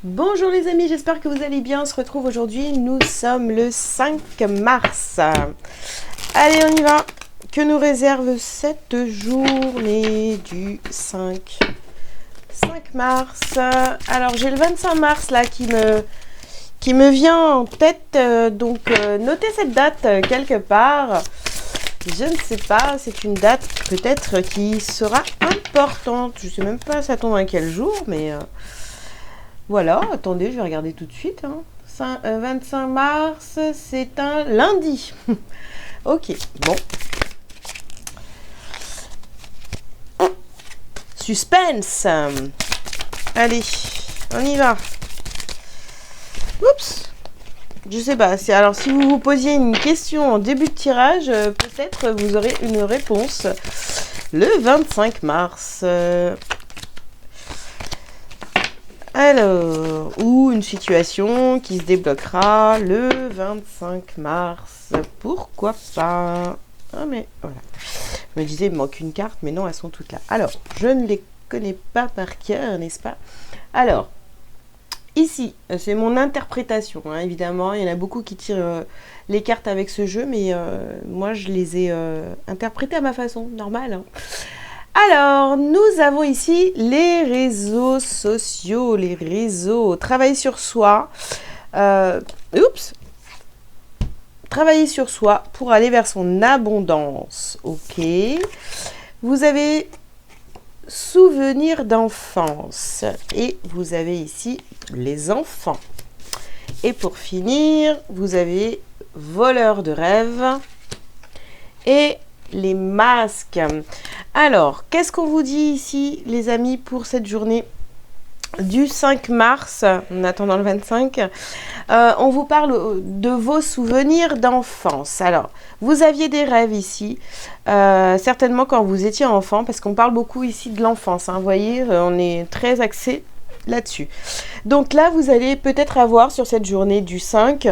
Bonjour les amis, j'espère que vous allez bien. On se retrouve aujourd'hui, nous sommes le 5 mars. Allez, on y va. Que nous réserve cette journée du 5 mars. Alors, j'ai le 25 mars là qui me vient en tête. Notez cette date quelque part. Je ne sais pas, c'est une date peut-être qui sera importante. Je ne sais même pas ça tombe à quel jour, mais... Voilà, attendez, je vais regarder tout de suite. 25 mars, c'est un lundi. Ok, bon. Suspense. Allez, on y va. Oups. Je sais pas. Alors, si vous vous posiez une question en début de tirage, peut-être vous aurez une réponse le 25 mars. Alors, ou une situation qui se débloquera le 25 mars. Pourquoi pas? Ah mais voilà. Je me disais, il me manque une carte, mais non, elles sont toutes là. Alors, je ne les connais pas par cœur, n'est-ce pas? Alors, ici, c'est mon interprétation. Hein, évidemment, il y en a beaucoup qui tirent les cartes avec ce jeu, mais moi, je les ai interprétées à ma façon, normal. Hein. Alors, nous avons ici les réseaux sociaux, les réseaux, travailler sur soi. Travailler sur soi pour aller vers son abondance. Ok. Vous avez souvenirs d'enfance et vous avez ici les enfants. Et pour finir, vous avez voleurs de rêves et les masques. Alors, qu'est-ce qu'on vous dit ici, les amis, pour cette journée du 5 mars, en attendant le 25, on vous parle de vos souvenirs d'enfance. Alors, vous aviez des rêves ici, certainement quand vous étiez enfant, parce qu'on parle beaucoup ici de l'enfance. Hein, vous voyez, on est très axé là-dessus. Donc là, vous allez peut-être avoir sur cette journée du 5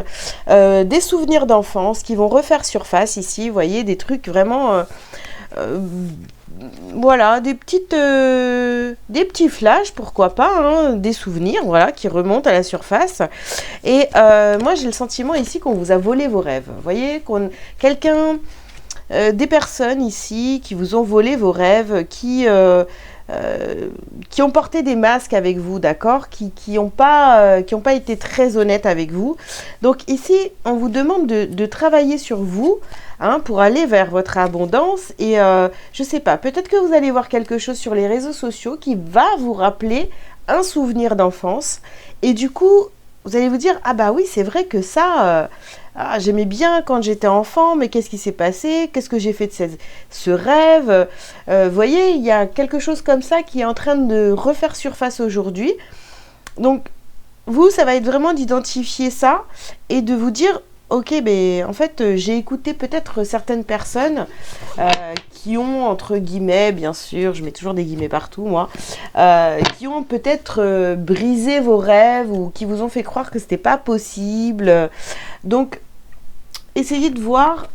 des souvenirs d'enfance qui vont refaire surface ici. Vous voyez, des trucs vraiment... voilà, des petits flashs, pourquoi pas, hein, des souvenirs, voilà, qui remontent à la surface. Et moi, j'ai le sentiment ici qu'on vous a volé vos rêves. Vous voyez, des personnes ici qui vous ont volé vos rêves, qui ont porté des masques avec vous, d'accord, qui ont pas été très honnêtes avec vous. Donc ici, on vous demande de travailler sur vous, hein, pour aller vers votre abondance. Et je sais pas, peut-être que vous allez voir quelque chose sur les réseaux sociaux qui va vous rappeler un souvenir d'enfance. Et du coup, vous allez vous dire, ah bah oui, c'est vrai que ça... j'aimais bien quand j'étais enfant, mais qu'est-ce qui s'est passé? Qu'est-ce que j'ai fait de ce rêve? Vous voyez, il y a quelque chose comme ça qui est en train de refaire surface aujourd'hui. Donc, vous, ça va être vraiment d'identifier ça et de vous dire, ok, ben, en fait, j'ai écouté peut-être certaines personnes qui ont, entre guillemets, bien sûr, je mets toujours des guillemets partout, moi, qui ont peut-être brisé vos rêves ou qui vous ont fait croire que c'était pas possible. Donc, essayez de voir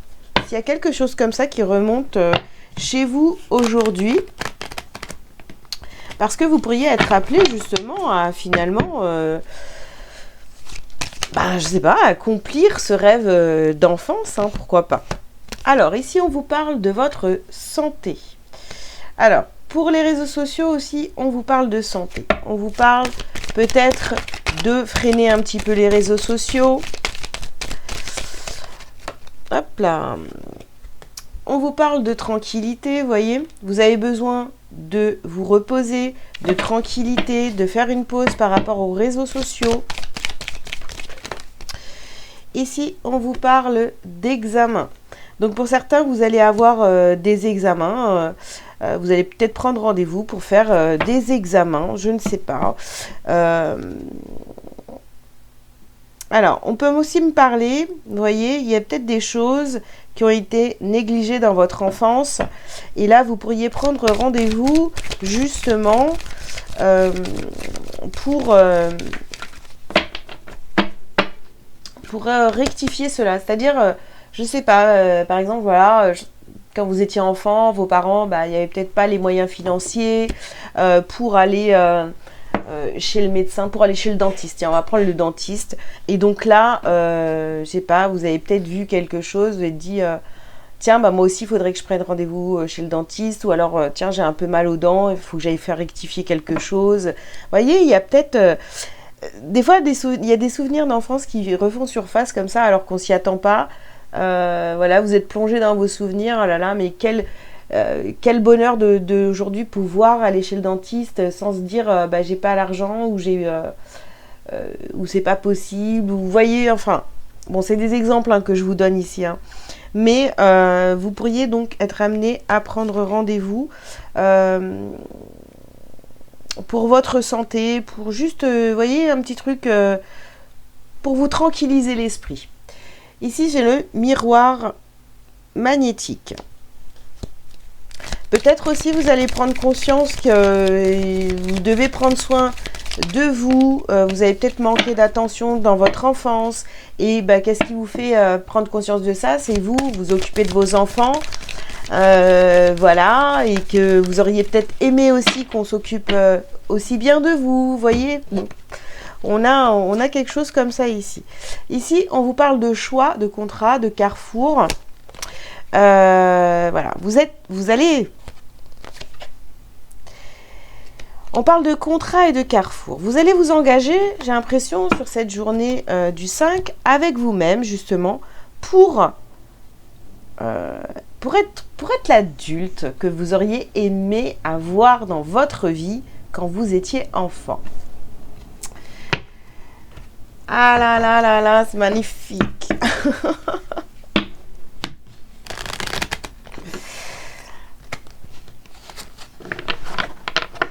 s'il y a quelque chose comme ça qui remonte chez vous aujourd'hui. Parce que vous pourriez être appelé justement à finalement, je sais pas, accomplir ce rêve d'enfance, hein, pourquoi pas. Alors, ici, on vous parle de votre santé. Alors, pour les réseaux sociaux aussi, on vous parle de santé. On vous parle peut-être de freiner un petit peu les réseaux sociaux. Hop là. On vous parle de tranquillité, vous voyez. Vous avez besoin de vous reposer, de tranquillité, de faire une pause par rapport aux réseaux sociaux. Ici, on vous parle d'examen. Donc pour certains, vous allez avoir des examens. Vous allez peut-être prendre rendez-vous pour faire des examens, je ne sais pas. Alors, on peut aussi me parler, vous voyez, il y a peut-être des choses qui ont été négligées dans votre enfance. Et là, vous pourriez prendre rendez-vous justement pour rectifier cela. C'est-à-dire, je ne sais pas, par exemple, voilà, quand vous étiez enfant, vos parents, il n'y avait peut-être pas les moyens financiers pour aller chez le médecin pour aller chez le dentiste. Tiens, on va prendre le dentiste. Et donc là, je sais pas, vous avez peut-être vu quelque chose, vous avez dit, tiens, bah moi aussi, il faudrait que je prenne rendez-vous chez le dentiste. Ou alors, tiens, j'ai un peu mal aux dents, il faut que j'aille faire rectifier quelque chose. Vous voyez, il y a peut-être... des fois, il y a des souvenirs d'enfance qui refont surface comme ça, alors qu'on s'y attend pas. Voilà, vous êtes plongé dans vos souvenirs. Oh là là, mais quel bonheur d'aujourd'hui pouvoir aller chez le dentiste sans se dire bah, j'ai pas l'argent ou c'est pas possible. Ou vous voyez, enfin, bon, c'est des exemples hein, que je vous donne ici. Hein. Mais vous pourriez donc être amené à prendre rendez-vous pour votre santé, pour juste, vous voyez, un petit truc pour vous tranquilliser l'esprit. Ici, j'ai le miroir magnétique. Peut-être aussi, vous allez prendre conscience que vous devez prendre soin de vous. Vous avez peut-être manqué d'attention dans votre enfance. Et bah, qu'est-ce qui vous fait prendre conscience de ça? C'est vous occupez de vos enfants. Voilà. Et que vous auriez peut-être aimé aussi qu'on s'occupe aussi bien de vous. Vous voyez, on a quelque chose comme ça ici. Ici, on vous parle de choix, de contrat, de carrefour. Voilà. Vous allez... On parle de contrat et de carrefour. Vous allez vous engager, j'ai l'impression, sur cette journée du 5, avec vous-même, justement, pour être l'adulte que vous auriez aimé avoir dans votre vie quand vous étiez enfant. Ah là là là là, c'est magnifique.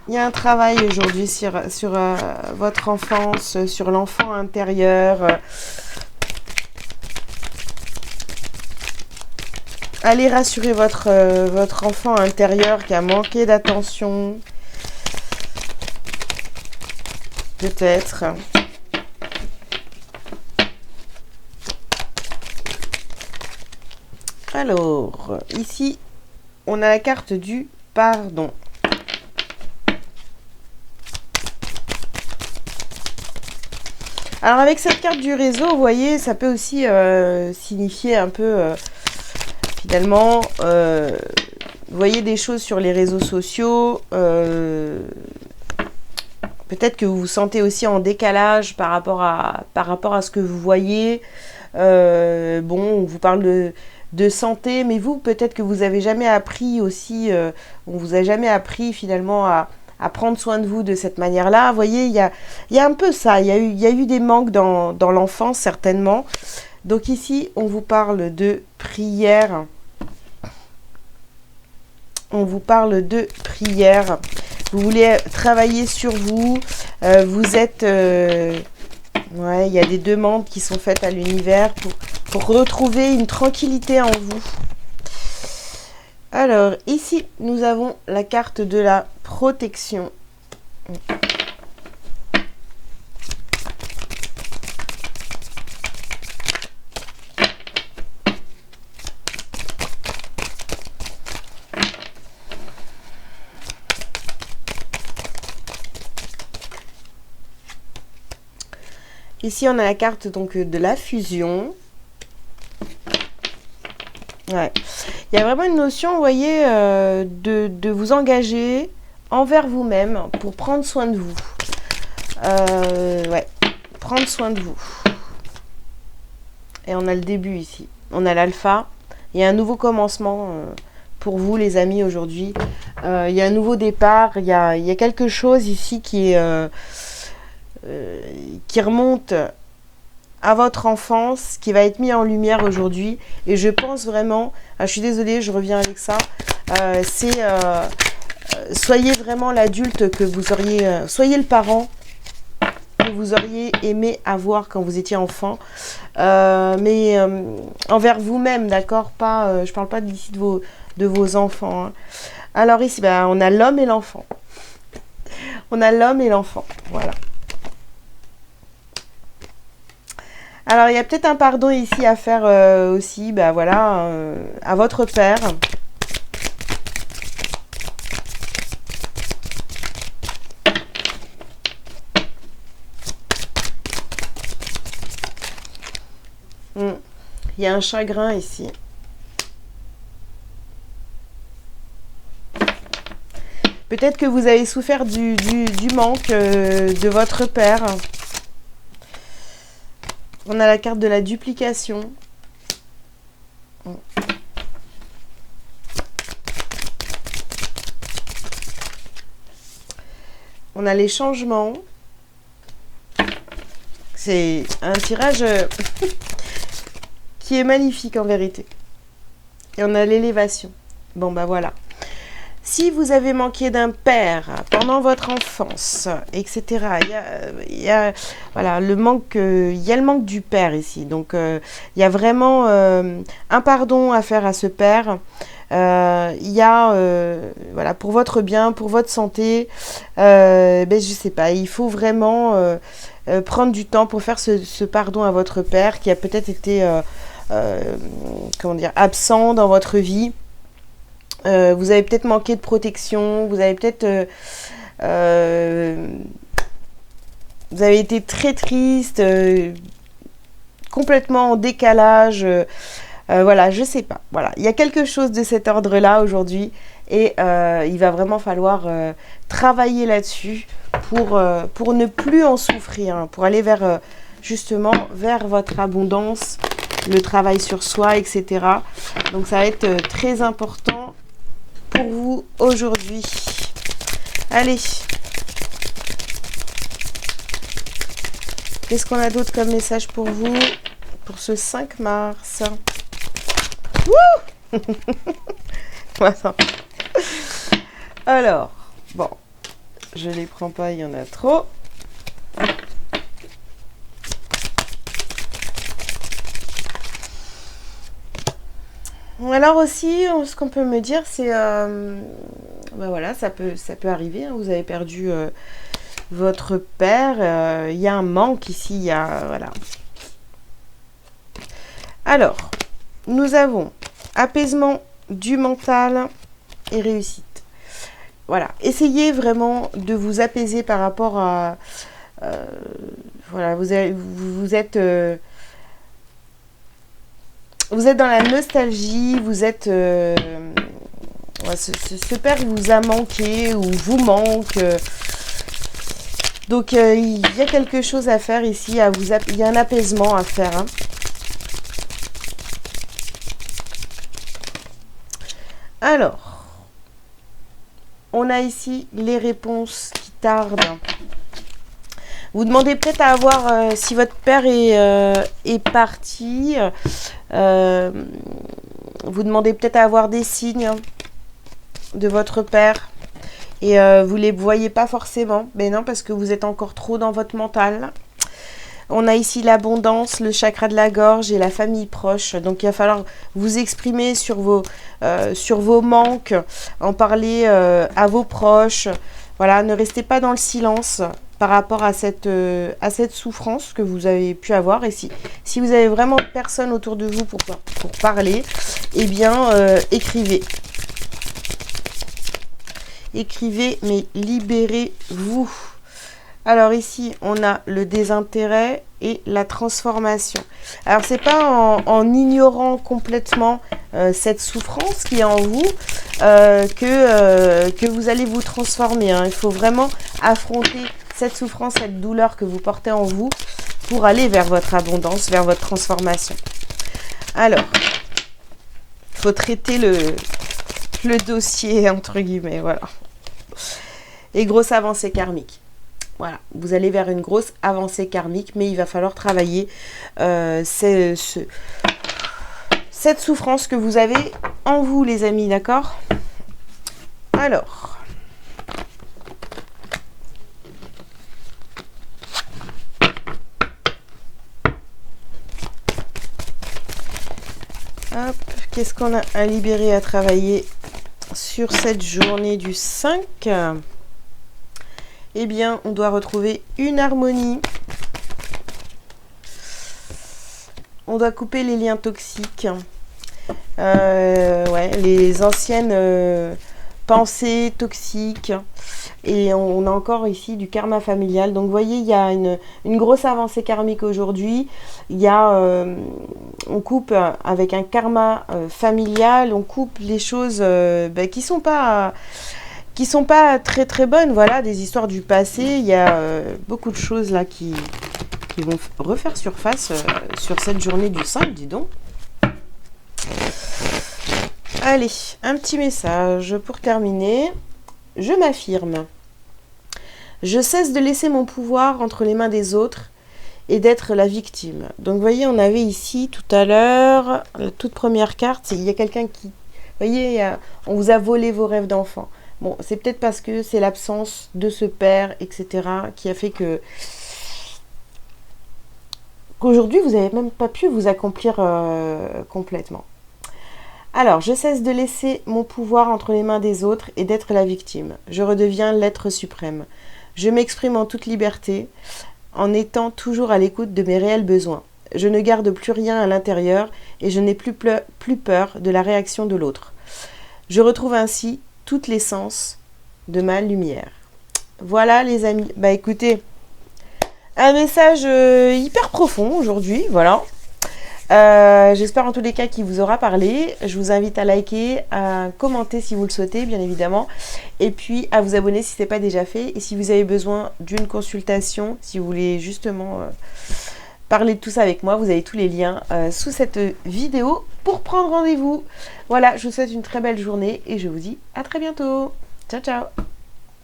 Il y a un travail aujourd'hui sur votre enfance, sur l'enfant intérieur. Allez rassurer votre enfant intérieur qui a manqué d'attention. Peut-être. Alors, ici, on a la carte du pardon. Alors avec cette carte du réseau, vous voyez, ça peut aussi signifier un peu, finalement, vous voyez des choses sur les réseaux sociaux, peut-être que vous vous sentez aussi en décalage par rapport à ce que vous voyez. Bon, on vous parle de santé, mais vous, peut-être que vous avez jamais appris aussi, on vous a jamais appris finalement à prendre soin de vous de cette manière-là. Vous voyez, il y a un peu ça. Il y a eu des manques dans l'enfance, certainement. Donc ici, on vous parle de prière. On vous parle de prière. Vous voulez travailler sur vous. Vous êtes... ouais, il y a des demandes qui sont faites à l'univers pour retrouver une tranquillité en vous. Alors, ici, nous avons la carte de la protection. Ici, on a la carte donc de la fusion. Ouais. Il y a vraiment une notion, vous voyez, de vous engager envers vous-même pour prendre soin de vous. Ouais, prendre soin de vous. Et on a le début ici. On a l'alpha. Il y a un nouveau commencement pour vous, les amis, aujourd'hui. Il y a un nouveau départ. Il y a quelque chose ici qui remonte à votre enfance, qui va être mis en lumière aujourd'hui. Et je pense vraiment, je suis désolée, je reviens avec ça, c'est soyez vraiment l'adulte que vous auriez, soyez le parent que vous auriez aimé avoir quand vous étiez enfant, mais envers vous-même, d'accord, pas, je parle pas d'ici de vos enfants. Hein. Alors ici, ben, on a l'homme et l'enfant. On a l'homme et l'enfant, voilà. Alors, il y a peut-être un pardon ici à faire aussi, bah voilà, à votre père. Il y a un chagrin ici. Peut-être que vous avez souffert du manque de votre père. On a la carte de la duplication. On a les changements. C'est un tirage qui est magnifique en vérité. Et on a l'élévation. Bon, bah voilà. Si vous avez manqué d'un père pendant votre enfance, etc., voilà, il y a le manque du père ici. Donc, il y a vraiment un pardon à faire à ce père. Il y a, voilà, pour votre bien, pour votre santé, ben, je sais pas, il faut vraiment prendre du temps pour faire ce pardon à votre père qui a peut-être été, comment dire, absent dans votre vie. Vous avez peut-être manqué de protection, vous avez peut-être... vous avez été très triste, complètement en décalage. Voilà, je sais pas. Voilà, il y a quelque chose de cet ordre-là aujourd'hui et il va vraiment falloir travailler là-dessus pour ne plus en souffrir, hein, pour aller vers, justement, vers votre abondance, le travail sur soi, etc. Donc ça va être très important pour vous aujourd'hui. Allez. Qu'est-ce qu'on a d'autre comme message pour vous pour ce 5 mars? Wouh. Attends. Alors, bon, je les prends pas, il y en a trop. Alors aussi, ce qu'on peut me dire, c'est, ben voilà, ça peut arriver. Hein, vous avez perdu votre père. Il y a un manque ici. Il y a, voilà. Alors, nous avons apaisement du mental et réussite. Voilà, essayez vraiment de vous apaiser par rapport à, voilà, vous êtes dans la nostalgie, vous êtes... ce père vous a manqué ou vous manque. Donc, il y a quelque chose à faire ici. Il y a un apaisement à faire. Hein. Alors, on a ici les réponses qui tardent. Vous demandez peut-être à avoir, si votre père est parti, vous demandez peut-être à avoir des signes de votre père et vous ne les voyez pas forcément. Mais non, parce que vous êtes encore trop dans votre mental. On a ici l'abondance, le chakra de la gorge et la famille proche. Donc, il va falloir vous exprimer sur vos manques, en parler à vos proches. Voilà, ne restez pas dans le silence par rapport à cette souffrance que vous avez pu avoir. Et si vous avez vraiment personne autour de vous pour parler, eh bien, écrivez. Écrivez, mais libérez-vous. Alors ici, on a le désintérêt et la transformation. Alors, c'est pas en ignorant complètement cette souffrance qui est en vous que vous allez vous transformer. Hein. Il faut vraiment affronter cette souffrance, cette douleur que vous portez en vous pour aller vers votre abondance, vers votre transformation. Alors, il faut traiter le dossier, entre guillemets, voilà. Et grosse avancée karmique. Voilà, vous allez vers une grosse avancée karmique, mais il va falloir travailler cette souffrance que vous avez en vous, les amis, d'accord? Alors, hop, qu'est-ce qu'on a à libérer, à travailler sur cette journée du 5? Eh bien, on doit retrouver une harmonie. On doit couper les liens toxiques. Ouais, les anciennes pensées toxiques. Et on a encore ici du karma familial. Donc vous voyez, il y a une grosse avancée karmique aujourd'hui. Il y a, on coupe avec un karma familial, on coupe les choses qui sont pas très très bonnes. Voilà, des histoires du passé. Il y a beaucoup de choses là qui vont refaire surface sur cette journée du 5, dis donc. Allez, un petit message pour terminer. Je m'affirme. Je cesse de laisser mon pouvoir entre les mains des autres et d'être la victime. Donc, vous voyez, on avait ici tout à l'heure, la toute première carte, il y a quelqu'un qui... Vous voyez, on vous a volé vos rêves d'enfant. Bon, c'est peut-être parce que c'est l'absence de ce père, etc., qui a fait qu'aujourd'hui, vous n'avez même pas pu vous accomplir complètement. Alors, je cesse de laisser mon pouvoir entre les mains des autres et d'être la victime. Je redeviens l'être suprême. Je m'exprime en toute liberté, en étant toujours à l'écoute de mes réels besoins. Je ne garde plus rien à l'intérieur et je n'ai plus peur de la réaction de l'autre. Je retrouve ainsi toute l'essence de ma lumière. Voilà les amis. Bah écoutez, un message hyper profond aujourd'hui, voilà. J'espère en tous les cas qu'il vous aura parlé. Je vous invite à liker, à commenter si vous le souhaitez, bien évidemment. Et puis à vous abonner si ce n'est pas déjà fait. Et si vous avez besoin d'une consultation, si vous voulez justement parler de tout ça avec moi, vous avez tous les liens sous cette vidéo pour prendre rendez-vous. Voilà, je vous souhaite une très belle journée et je vous dis à très bientôt. Ciao, ciao!